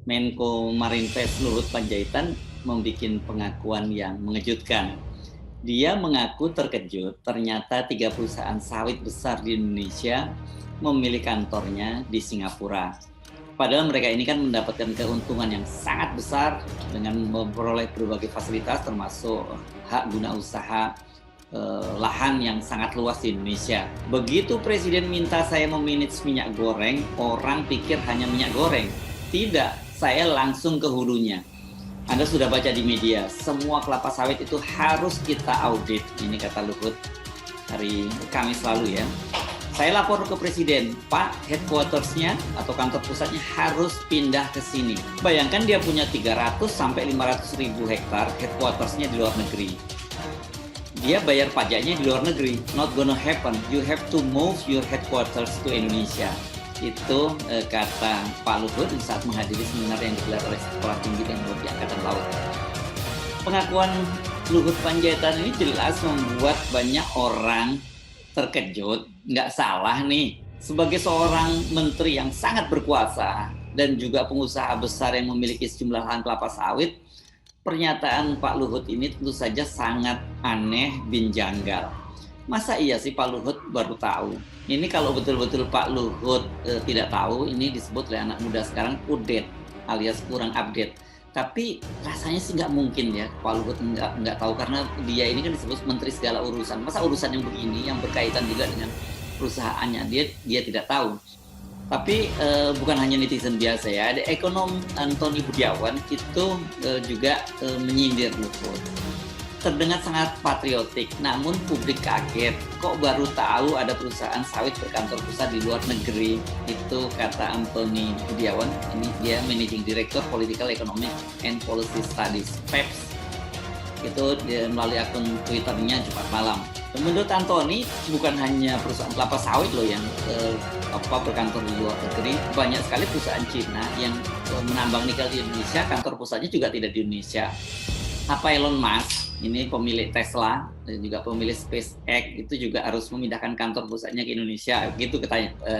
Menko Marinvest Luhut Panjaitan membuat pengakuan yang mengejutkan. Dia mengaku terkejut ternyata 3 perusahaan sawit besar di Indonesia memilih kantornya di Singapura. Padahal mereka ini kan mendapatkan keuntungan yang sangat besar dengan memperoleh berbagai fasilitas termasuk hak guna usaha lahan yang sangat luas di Indonesia. Begitu Presiden minta saya memanage minyak goreng, orang pikir hanya minyak goreng. Tidak, saya langsung ke hulunya. Anda sudah baca di media, semua kelapa sawit itu harus kita audit. Ini kata Luhut hari Kamis lalu ya. Saya lapor ke Presiden, Pak, headquarters-nya atau kantor pusatnya harus pindah ke sini. Bayangkan dia punya 300 sampai 500 ribu hektar, headquarters-nya di luar negeri. Dia bayar pajaknya di luar negeri. Not gonna happen. You have to move your headquarters to Indonesia. Itu kata Pak Luhut saat menghadiri seminar yang digelar oleh Sekolah Tinggi Teknologi Angkatan Laut. Pengakuan Luhut Panjaitan ini jelas membuat banyak orang terkejut. Nggak salah nih, sebagai seorang menteri yang sangat berkuasa dan juga pengusaha besar yang memiliki sejumlah lahan kelapa sawit, pernyataan Pak Luhut ini tentu saja sangat aneh bin janggal. Masa iya sih Pak Luhut baru tahu? Ini kalau betul-betul Pak Luhut tidak tahu, ini disebut oleh anak muda sekarang udet alias kurang update. Tapi rasanya sih nggak mungkin ya Pak Luhut nggak tahu, karena dia ini kan disebut menteri segala urusan. Masa urusan yang begini yang berkaitan juga dengan perusahaannya dia tidak tahu. Tapi bukan hanya netizen biasa ya, ada ekonom Antoni Budiawan itu juga menyindir Luhut. Terdengar sangat patriotik, namun publik kaget. Kok baru tahu ada perusahaan sawit berkantor pusat di luar negeri? Itu kata Antoni Budiawan. Ini dia Managing Director Political Economic and Policy Studies, PEPS. Itu dia melalui akun Twitternya Jumat malam. Menurut Antoni, bukan hanya perusahaan kelapa sawit loh yang berkantor di luar negeri. Banyak sekali perusahaan Cina yang menambang nikel di Indonesia, kantor pusatnya juga tidak di Indonesia. Apa Elon Musk, ini pemilik Tesla dan juga pemilik SpaceX, itu juga harus memindahkan kantor pusatnya ke Indonesia? Gitu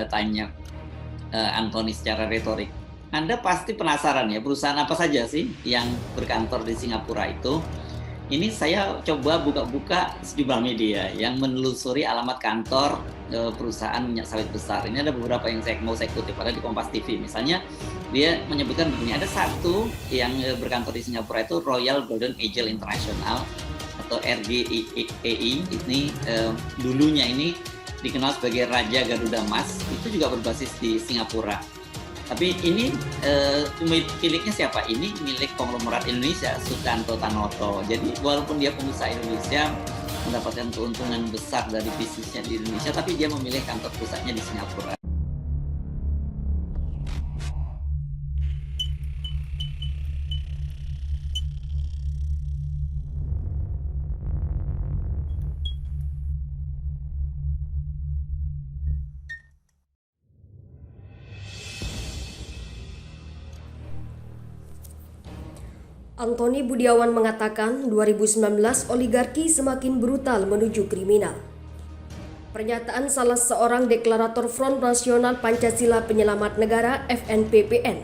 tanya Antoni secara retorik. Anda pasti penasaran ya, perusahaan apa saja sih yang berkantor di Singapura itu? Ini saya coba buka-buka sejumlah media yang menelusuri alamat kantor perusahaan minyak sawit besar. Ini ada beberapa yang saya kutip, ada di Kompas TV. Misalnya dia menyebutkan begini, ada satu yang berkantor di Singapura itu Royal Golden Eagle International atau RGEI. Ini dulunya ini dikenal sebagai Raja Garuda Mas, itu juga berbasis di Singapura. Tapi ini miliknya siapa? Ini milik konglomerat Indonesia, Sutanto Tanoto. Jadi walaupun dia pengusaha Indonesia, mendapatkan keuntungan besar dari bisnisnya di Indonesia, tapi dia memilih kantor pusatnya di Singapura. Antoni Budiawan mengatakan 2019 oligarki semakin brutal menuju kriminal. Pernyataan salah seorang deklarator Front Nasional Pancasila Penyelamat Negara FNPPN,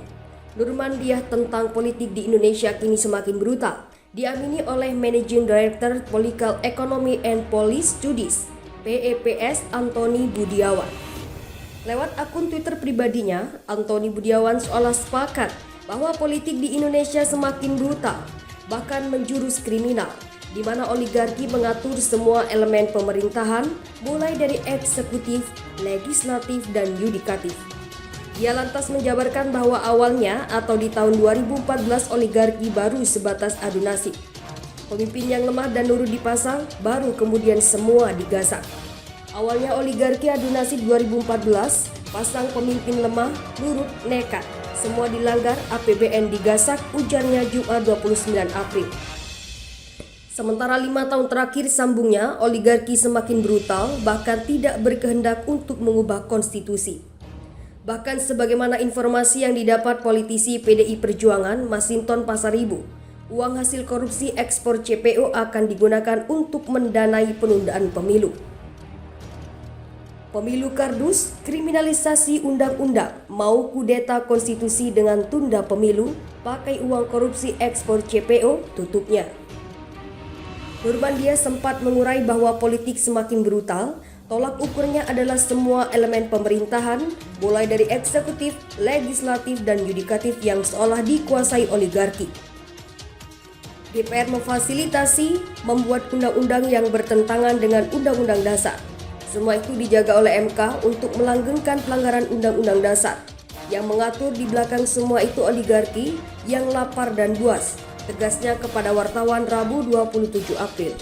Nurmandiah, tentang politik di Indonesia kini semakin brutal, diamini oleh Managing Director Political Economy and Policy Studies PEPS Antoni Budiawan. Lewat akun Twitter pribadinya, Antoni Budiawan seolah sepakat bahwa politik di Indonesia semakin brutal, bahkan menjurus kriminal, di mana oligarki mengatur semua elemen pemerintahan, mulai dari eksekutif, legislatif, dan yudikatif. Ia lantas menjabarkan bahwa awalnya atau di tahun 2014 oligarki baru sebatas adu nasib. Pemimpin yang lemah dan nurut dipasang, baru kemudian semua digasak. Awalnya oligarki adu nasib 2014, pasang pemimpin lemah, nurut, nekat. Semua dilanggar, APBN digasak, ujarnya Jumat 29 April. Sementara 5 tahun terakhir, sambungnya, oligarki semakin brutal, bahkan tidak berkehendak untuk mengubah konstitusi. Bahkan sebagaimana informasi yang didapat politisi PDI Perjuangan Masinton Pasaribu, uang hasil korupsi ekspor CPO akan digunakan untuk mendanai penundaan pemilu. Pemilu kardus, kriminalisasi undang-undang, mau kudeta konstitusi dengan tunda pemilu, pakai uang korupsi ekspor CPO, tutupnya. Nurmandia sempat mengurai bahwa politik semakin brutal, tolak ukurnya adalah semua elemen pemerintahan, mulai dari eksekutif, legislatif, dan yudikatif yang seolah dikuasai oligarki. DPR memfasilitasi membuat undang-undang yang bertentangan dengan Undang-Undang Dasar. Semua itu dijaga oleh MK untuk melanggengkan pelanggaran Undang-Undang Dasar. Yang mengatur di belakang semua itu oligarki yang lapar dan buas, tegasnya kepada wartawan Rabu 27 April.